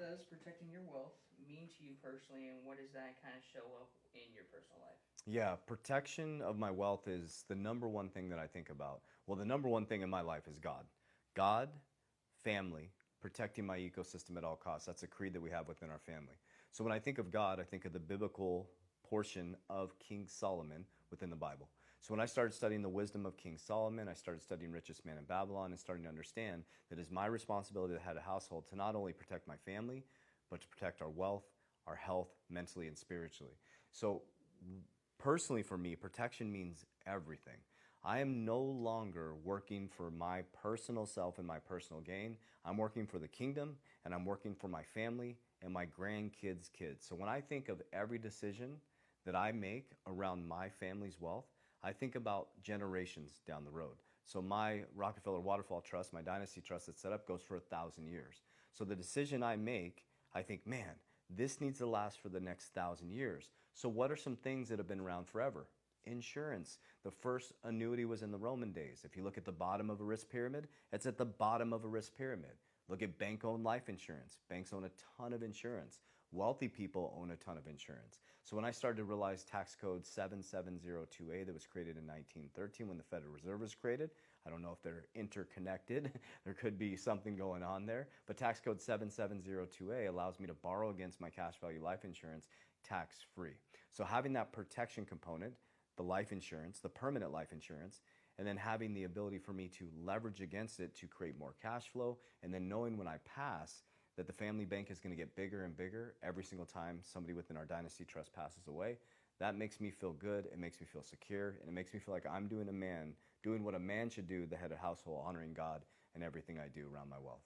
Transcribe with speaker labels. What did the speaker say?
Speaker 1: does protecting your wealth mean to you personally, and what does that kind of show up in your personal life?
Speaker 2: Yeah, protection of my wealth is the number one thing that I think about. Well, the number one thing in my life is God. God, family, protecting my ecosystem at all costs. That's a creed that we have within our family. So when I think of God, I think of the biblical portion of King Solomon within the Bible. So when I started studying the wisdom of King Solomon, I started studying Richest Man in Babylon and starting to understand that it's my responsibility to head a household to not only protect my family, but to protect our wealth, our health, mentally and spiritually. So personally for me, protection means everything. I am no longer working for my personal self and my personal gain. I'm working for the kingdom and I'm working for my family and my grandkids' kids. So when I think of every decision that I make around my family's wealth, I think about generations down the road. So my Rockefeller Waterfall Trust, my Dynasty Trust that's set up goes for 1,000 years. So the decision I make, I think, man, this needs to last for the next 1,000 years. So what are some things that have been around forever? Insurance. The first annuity was in the Roman days. If you look at the bottom of a risk pyramid, it's at the bottom of a risk pyramid. Look at bank-owned life insurance. Banks own a ton of insurance. Wealthy people own a ton of insurance. So when I started to realize tax code 7702A that was created in 1913 when the Federal Reserve was created, I don't know if they're interconnected. There could be something going on there. But tax code 7702A allows me to borrow against my cash value life insurance tax free. So having that protection component, the life insurance, the permanent life insurance, and then having the ability for me to leverage against it to create more cash flow, and then knowing when I pass that the family bank is going to get bigger and bigger every single time somebody within our dynasty trust passes away. That makes me feel good, it makes me feel secure, and it makes me feel like I'm doing what a man should do, the head of household, honoring God in everything I do around my wealth.